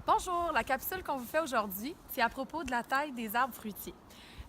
Bonjour, la capsule qu'on vous fait aujourd'hui, c'est à propos de la taille des arbres fruitiers.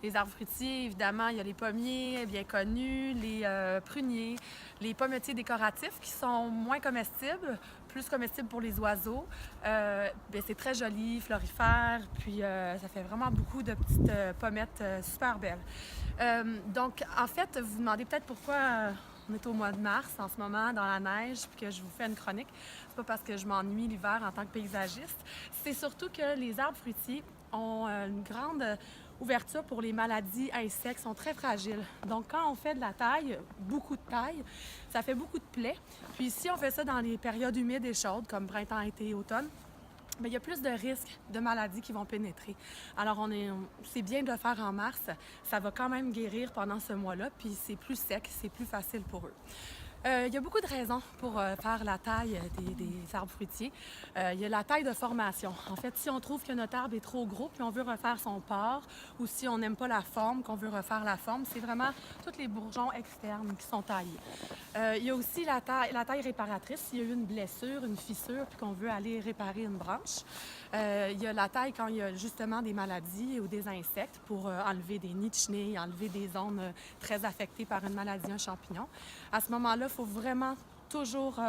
Les arbres fruitiers, évidemment, il y a les pommiers bien connus, les pruniers, les pommetiers décoratifs qui sont moins comestibles, plus comestibles pour les oiseaux. C'est très joli, florifère, puis ça fait vraiment beaucoup de petites pommettes super belles. Donc, en fait, vous vous demandez peut-être pourquoi on est au mois de mars en ce moment, dans la neige, puis que je vous fais une chronique. C'est pas parce que je m'ennuie l'hiver en tant que paysagiste. C'est surtout que les arbres fruitiers ont une grande ouverture pour les maladies insectes, sont très fragiles. Donc, quand on fait de la taille, beaucoup de taille, ça fait beaucoup de plaies. Puis si on fait ça dans les périodes humides et chaudes, comme printemps, été, automne, il y a plus de risques de maladies qui vont pénétrer. Alors, c'est bien de le faire en mars. Ça va quand même guérir pendant ce mois-là, puis c'est plus sec, c'est plus facile pour eux. Il y a beaucoup de raisons pour faire la taille des arbres fruitiers. Il y a la taille de formation. En fait, si on trouve que notre arbre est trop gros puis on veut refaire son port, ou si on n'aime pas la forme, qu'on veut refaire la forme, c'est vraiment tous les bourgeons externes qui sont taillés. Il y a aussi la taille réparatrice. S'il y a eu une blessure, une fissure, puis qu'on veut aller réparer une branche. Il y a la taille quand il y a justement des maladies ou des insectes pour enlever des nids de chenilles, enlever des zones très affectées par une maladie, un champignon. À ce moment-là, il faut vraiment toujours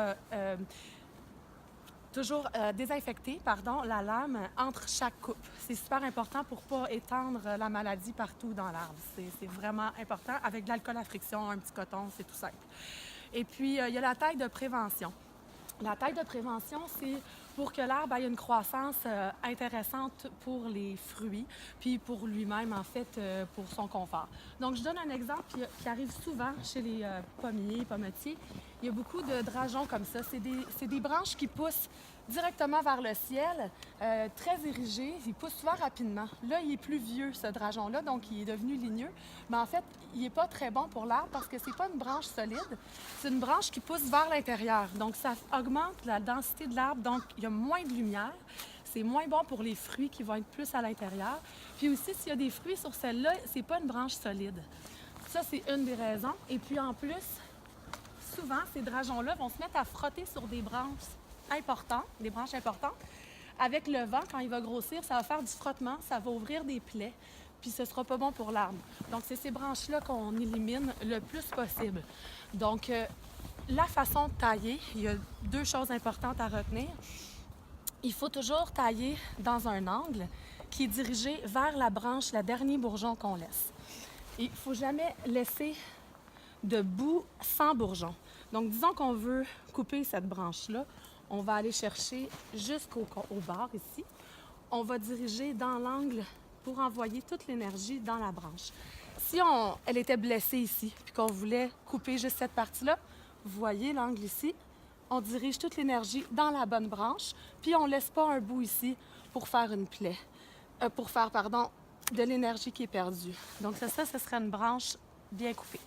désinfecter la lame entre chaque coupe. C'est super important pour ne pas étendre la maladie partout dans l'arbre. C'est vraiment important. Avec de l'alcool à friction, un petit coton, c'est tout simple. Et puis, il y a la taille de prévention. La taille de prévention, c'est pour que l'arbre ait une croissance intéressante pour les fruits, puis pour lui-même, en fait, pour son confort. Donc, je donne un exemple qui arrive souvent chez les pommiers, pommetiers. Il y a beaucoup de drageons comme ça. C'est des branches qui poussent directement vers le ciel, très érigées. Il pousse souvent rapidement. Là, il est plus vieux, ce drageon-là, donc il est devenu ligneux. Mais en fait, il n'est pas très bon pour l'arbre parce que c'est pas une branche solide. C'est une branche qui pousse vers l'intérieur. Donc, ça augmente la densité de l'arbre, donc il y a moins de lumière. C'est moins bon pour les fruits qui vont être plus à l'intérieur. Puis aussi, s'il y a des fruits sur celle-là, c'est pas une branche solide. Ça, c'est une des raisons. Et puis en plus, souvent, ces drageons-là vont se mettre à frotter sur des branches importantes. Avec le vent, quand il va grossir, ça va faire du frottement, ça va ouvrir des plaies, puis ce ne sera pas bon pour l'arbre. Donc, c'est ces branches-là qu'on élimine le plus possible. Donc, la façon de tailler, il y a deux choses importantes à retenir. Il faut toujours tailler dans un angle qui est dirigé vers la branche, le dernier bourgeon qu'on laisse. Il ne faut jamais laisser de bout sans bourgeon. Donc, disons qu'on veut couper cette branche-là. On va aller chercher jusqu'au bord ici. On va diriger dans l'angle pour envoyer toute l'énergie dans la branche. Si elle était blessée ici, puis qu'on voulait couper juste cette partie-là, vous voyez l'angle ici, on dirige toute l'énergie dans la bonne branche, puis on ne laisse pas un bout ici pour faire une plaie, de l'énergie qui est perdue. Donc ça serait une branche bien coupée.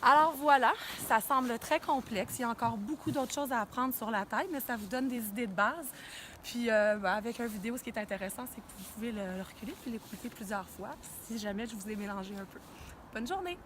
Alors voilà, ça semble très complexe. Il y a encore beaucoup d'autres choses à apprendre sur la taille, mais ça vous donne des idées de base. Puis avec une vidéo, ce qui est intéressant, c'est que vous pouvez le reculer puis l'écouter plusieurs fois, si jamais je vous ai mélangé un peu. Bonne journée!